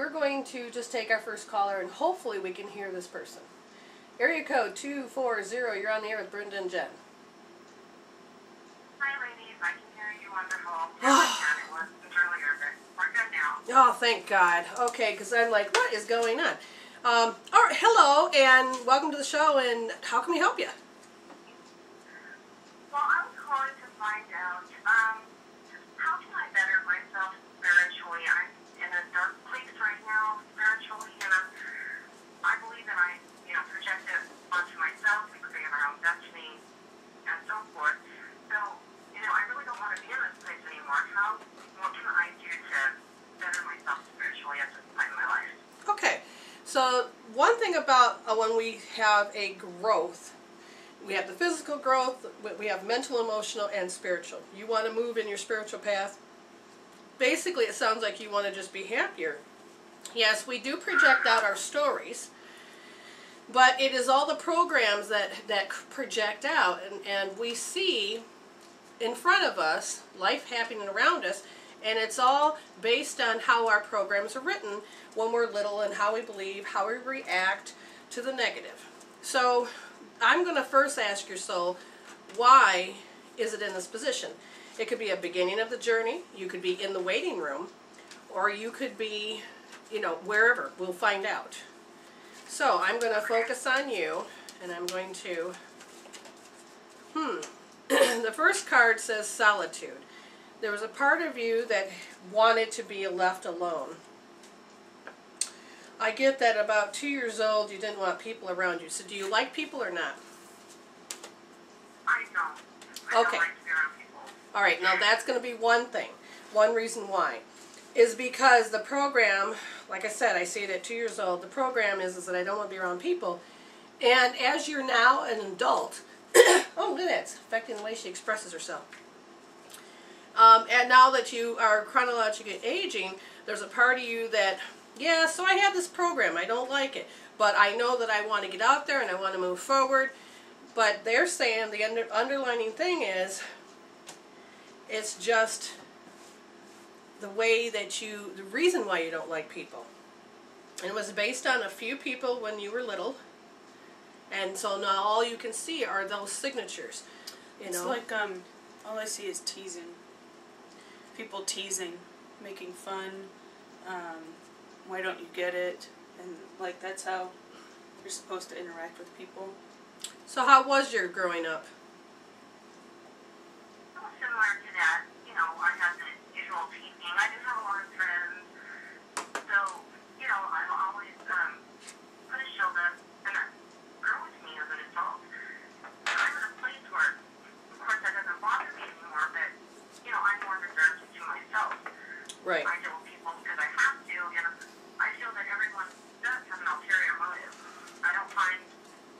we're going to just take our first caller, and hopefully we can hear this person. Area code 240, you're on the air with Brenda and Jen. Hi, ladies. I can hear you wonderful. It wasn't earlier, but we're good now. Oh, thank God. Okay, because I'm like, what is going on? All right, hello, and welcome to the show, and how can we help you? Well, I was calling to find out, how can I better myself spiritually? I'm in a dark place right now spiritually, and I believe that I, project it onto myself. We create our own destiny, and so forth. So, I really don't want to be in this place anymore. What can I do to better myself spiritually at this time in my life? Okay, so one thing about when we have a growth, we have the physical growth, we have mental, emotional, and spiritual. You want to move in your spiritual path. Basically, it sounds like you want to just be happier. Yes, we do project out our stories, but it is all the programs that project out, and we see in front of us life happening around us, and it's all based on how our programs are written when we're little and how we believe, how we react to the negative. So I'm going to first ask your soul, why is it in this position? It could be a beginning of the journey, you could be in the waiting room, or you could be, wherever. We'll find out. So I'm going to focus on you, and I'm going to, the first card says solitude. There was a part of you that wanted to be left alone. I get that about 2 years old you didn't want people around you. So do you like people or not? I don't. I don't like to be around people. All right, now that's going to be one thing. One reason why is because the program, like I said, I see it at 2 years old, the program is that I don't want to be around people. And as you're now an adult, oh, look at that, it's affecting the way she expresses herself. And now that you are chronologically aging, there's a part of you that, yeah, so I have this program, I don't like it, but I know that I want to get out there and I want to move forward. But they're saying the underlining thing is, it's just the way that the reason why you don't like people. And it was based on a few people when you were little, and so now all you can see are those signatures. It's like, all I see is teasing. People teasing, making fun, why don't you get it? And like that's how you're supposed to interact with people. So how was your growing up? It was similar to that. I had the usual teasing. I didn't have a lot of friends. So, I'm always put a shield up, and that grew with me as an adult. I'm in a place where, of course, that doesn't bother me anymore, but, I'm more reserved to myself. Right. I deal with people because I have to, and I feel that everyone does have an ulterior motive. I don't find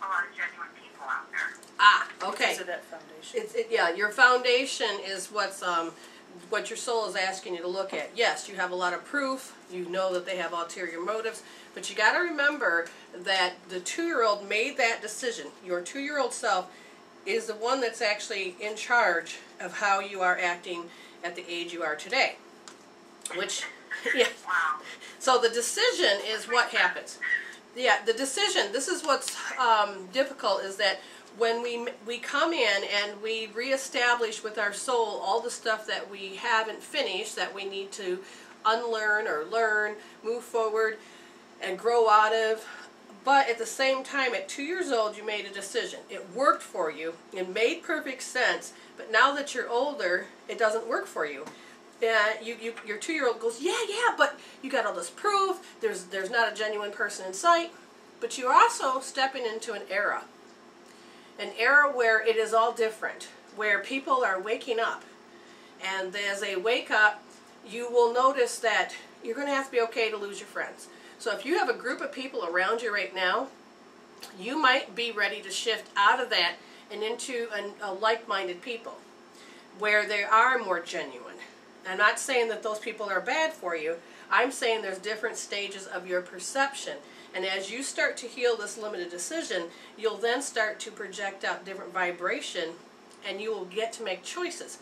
a lot of genuine people out there. Ah, okay. Because of that foundation. Yeah, your foundation is what your soul is asking you to look at. Yes, you have a lot of proof. You know that they have ulterior motives. But you got to remember that the 2-year-old made that decision. Your 2-year-old self is the one that's actually in charge of how you are acting at the age you are today. Which, yeah. Wow. So the decision is what happens. Yeah, the decision, this is what's difficult, is that when we come in and we reestablish with our soul all the stuff that we haven't finished, that we need to unlearn or learn, move forward, and grow out of. But at the same time, at 2 years old, you made a decision. It worked for you. It made perfect sense. But now that you're older, it doesn't work for you. Your 2-year-old goes, yeah, but you got all this proof. There's not a genuine person in sight. But you're also stepping into an era where it is all different, where people are waking up. And as they wake up, you will notice that you're going to have to be okay to lose your friends. So if you have a group of people around you right now, you might be ready to shift out of that and into a like-minded people, where they are more genuine. I'm not saying that those people are bad for you. I'm saying there's different stages of your perception. And as you start to heal this limited decision, you'll then start to project out different vibration, and you will get to make choices.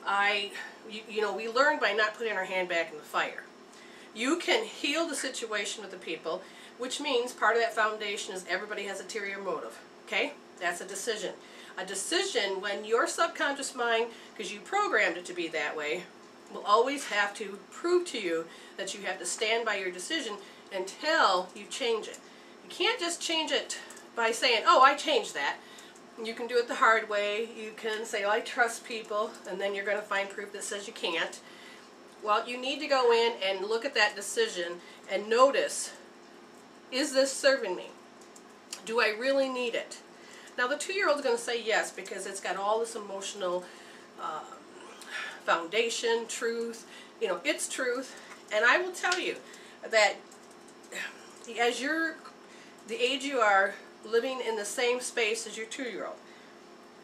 We learn by not putting our hand back in the fire. You can heal the situation with the people, which means part of that foundation is everybody has ulterior motive. Okay? That's a decision. A decision, when your subconscious mind, because you programmed it to be that way, will always have to prove to you that you have to stand by your decision until you change it. You can't just change it by saying, oh, I changed that. You can do it the hard way. You can say, oh, I trust people, and then you're going to find proof that says you can't. Well, you need to go in and look at that decision and notice, is this serving me? Do I really need it? Now, the 2-year-old is going to say yes, because it's got all this emotional foundation, truth. You know, it's truth. And I will tell you that as you're the age you are, living in the same space as your 2-year-old,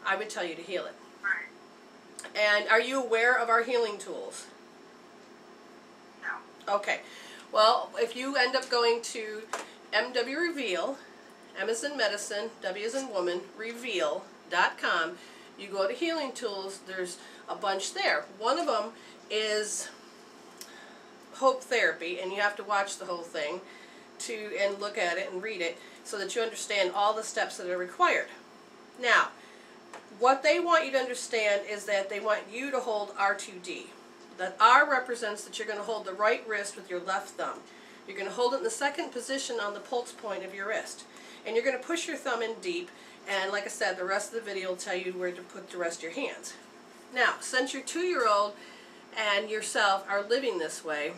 I would tell you to heal it. Right. And are you aware of our healing tools? No. Okay. Well, if you end up going to MWR Reveal, M as in medicine, W as in woman, reveal.com, you go to healing tools, there's a bunch there. One of them is hope therapy, and you have to watch the whole thing and look at it and read it so that you understand all the steps that are required. Now, what they want you to understand is that they want you to hold R2D. That R represents that you're going to hold the right wrist with your left thumb. You're going to hold it in the second position on the pulse point of your wrist. And you're going to push your thumb in deep, and like I said, the rest of the video will tell you where to put the rest of your hands. Now, since your 2-year-old and yourself are living this way,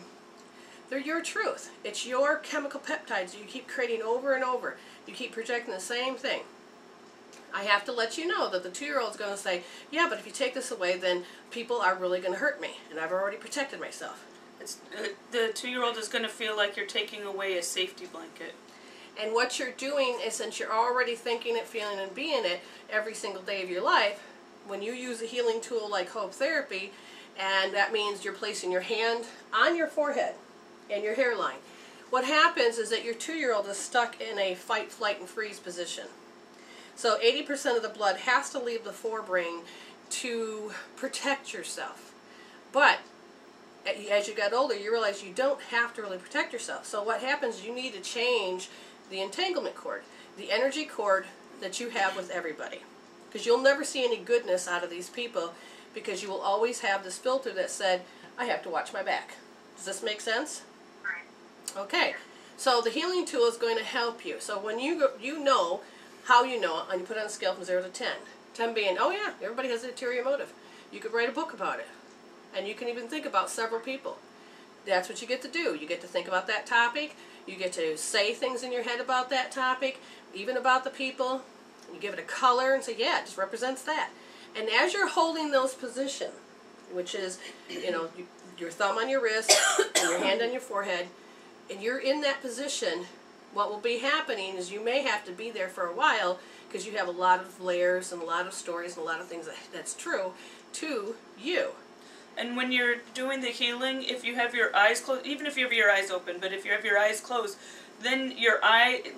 they're your truth. It's your chemical peptides you keep creating over and over. You keep projecting the same thing. I have to let you know that the 2-year-old is going to say, yeah, but if you take this away, then people are really going to hurt me, and I've already protected myself. The 2-year-old is going to feel like you're taking away a safety blanket. And what you're doing is, since you're already thinking it, feeling it, and being it every single day of your life, when you use a healing tool like hope therapy, and that means you're placing your hand on your forehead and your hairline, what happens is that your 2-year-old is stuck in a fight, flight, and freeze position. So 80% of the blood has to leave the forebrain to protect yourself. But as you got older, you realize you don't have to really protect yourself. So what happens is you need to change the entanglement cord, the energy cord that you have with everybody. Because you'll never see any goodness out of these people, because you will always have this filter that said, I have to watch my back. Does this make sense? Right. Okay. So the healing tool is going to help you. So when you know how you know it, and you put it on a scale from 0 to 10. 10 being, oh yeah, everybody has an ulterior motive. You could write a book about it. And you can even think about several people. That's what you get to do. You get to think about that topic. You get to say things in your head about that topic, even about the people. You give it a color and say, yeah, it just represents that. And as you're holding those positions, which is, you know, your thumb on your wrist and your hand on your forehead, and you're in that position, what will be happening is you may have to be there for a while, because you have a lot of layers and a lot of stories and a lot of things that's true to you. And when you're doing the healing, if you have your eyes closed, even if you have your eyes open, but if you have your eyes closed, then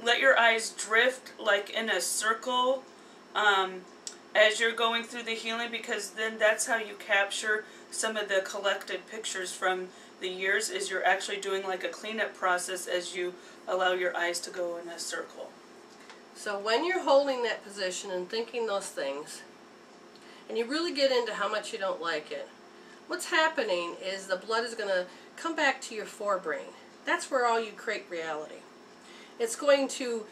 let your eyes drift like in a circle as you're going through the healing, because then that's how you capture some of the collected pictures from the years, is you're actually doing like a cleanup process as you allow your eyes to go in a circle. So when you're holding that position and thinking those things, and you really get into how much you don't like it, what's happening is the blood is going to come back to your forebrain. That's where all you create reality. It's going to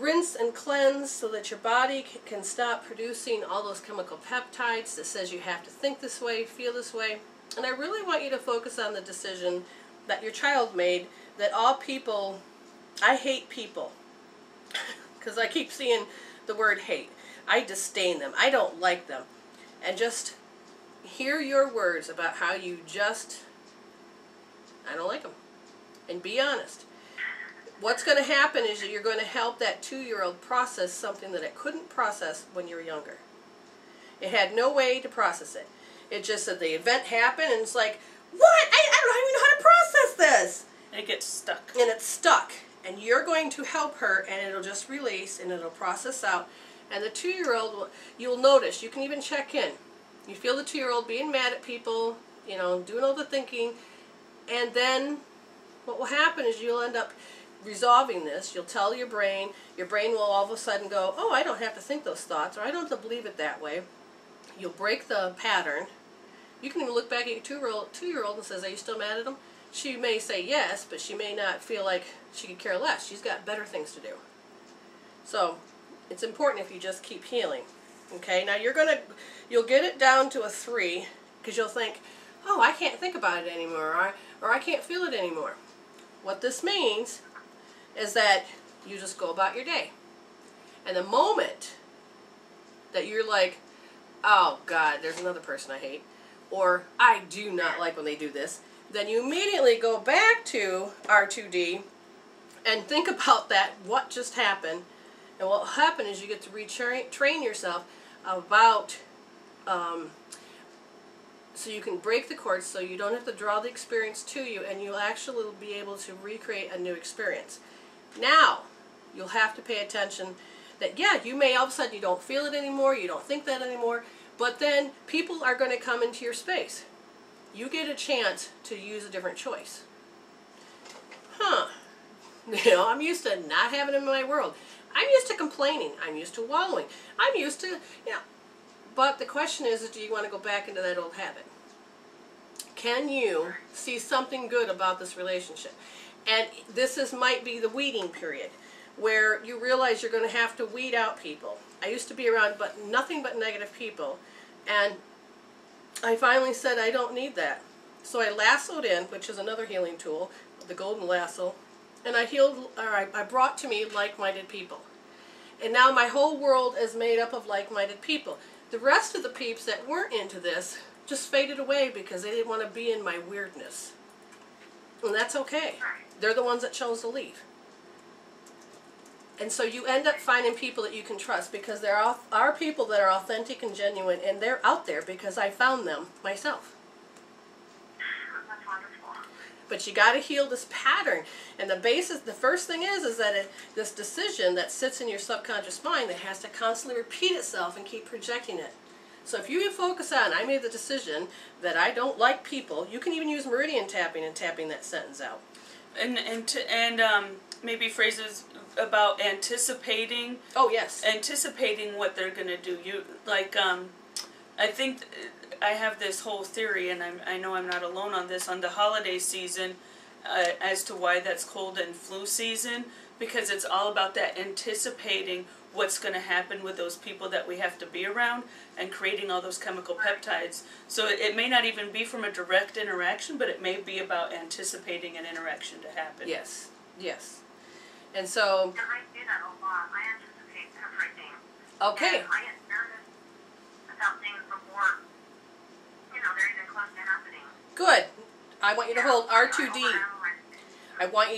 rinse and cleanse so that your body can stop producing all those chemical peptides that says you have to think this way, feel this way. And I really want you to focus on the decision that your child made, that all people, I hate people. Because I keep seeing the word hate. I disdain them. I don't like them. And just hear your words about how you just, I don't like them. And be honest. What's going to happen is that you're going to help that 2-year-old process something that it couldn't process when you were younger. It had no way to process it. It just said the event happened and it's like, what? I don't even know how to process this. And it gets stuck. And it's stuck. And you're going to help her, and it'll just release and it'll process out. And the 2-year-old, you'll notice, you can even check in. You feel the 2-year-old being mad at people, you know, doing all the thinking, and then what will happen is you'll end up resolving this. You'll tell your brain will all of a sudden go, oh, I don't have to think those thoughts, or I don't have to believe it that way. You'll break the pattern. You can even look back at your two-year-old and says, are you still mad at him? She may say yes, but she may not feel like she could care less. She's got better things to do. So it's important if you just keep healing. Okay, now you'll get it down to a 3, because you'll think, oh, I can't think about it anymore, or I can't feel it anymore. What this means is that you just go about your day. And the moment that you're like, oh God, there's another person I hate, or I do not like when they do this, then you immediately go back to R2D and think about that, what just happened. And what will happen is you get to retrain yourself about, so you can break the cords, so you don't have to draw the experience to you, and you'll actually be able to recreate a new experience. Now, you'll have to pay attention that, yeah, you may all of a sudden you don't feel it anymore, you don't think that anymore, but then people are going to come into your space. You get a chance to use a different choice. You know, I'm used to not having it in my world. I'm used to complaining. I'm used to wallowing. I'm used to, you know. But the question is do you want to go back into that old habit? Can you see something good about this relationship? And might be the weeding period, where you realize you're going to have to weed out people. I used to be around nothing but negative people, and I finally said I don't need that. So I lassoed in, which is another healing tool, the golden lasso, and I brought to me like-minded people. And now my whole world is made up of like-minded people. The rest of the peeps that weren't into this just faded away because they didn't want to be in my weirdness. And that's okay. They're the ones that chose to leave. And so you end up finding people that you can trust, because there are people that are authentic and genuine, and they're out there because I found them myself. That's wonderful. But you got to heal this pattern. And the first thing is that this decision that sits in your subconscious mind that has to constantly repeat itself and keep projecting it. So if you focus on, I made the decision that I don't like people, you can even use meridian tapping and tapping that sentence out. And maybe phrases about anticipating. Oh yes. Anticipating what they're gonna do. I think I have this whole theory, and I know I'm not alone on this, on the holiday season, as to why that's cold and flu season, because it's all about that anticipating what's going to happen with those people that we have to be around, and creating all those chemical peptides. So it may not even be from a direct interaction, but it may be about anticipating an interaction to happen. Yes, yes. And so... And I do that a lot. I anticipate everything. Okay. And I get nervous about things before, they're even close to happening. Good. I want you to hold R2D. I want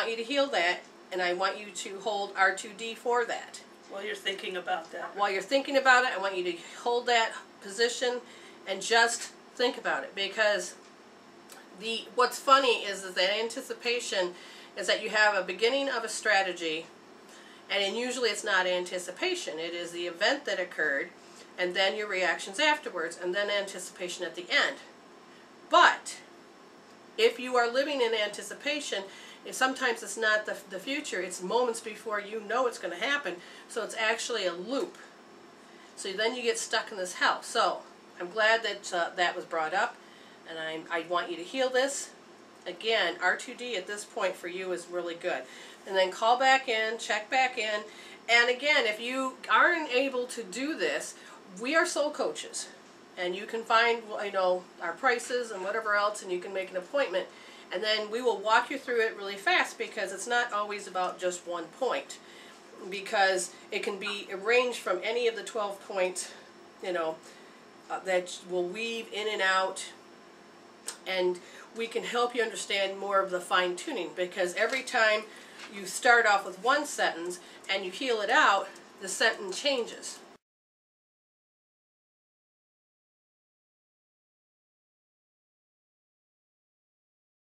you to heal that, and I want you to hold R2D for that. While you're thinking about that. While you're thinking about it, I want you to hold that position and just think about it, because what's funny is that anticipation is that you have a beginning of a strategy, and usually it's not anticipation. It is the event that occurred, and then your reactions afterwards, and then anticipation at the end. But if you are living in anticipation, sometimes it's not the future, it's moments before you know it's going to happen, so it's actually a loop. So then you get stuck in this hell. So I'm glad that that was brought up, and I want you to heal this. Again, R2D at this point for you is really good. And then call back in, check back in, and again, if you aren't able to do this, we are soul coaches, and you can find our prices and whatever else, and you can make an appointment. And then we will walk you through it really fast, because it's not always about just one point. Because it can be arranged from any of the 12 points, that will weave in and out. And we can help you understand more of the fine-tuning. Because every time you start off with one sentence and you heal it out, the sentence changes.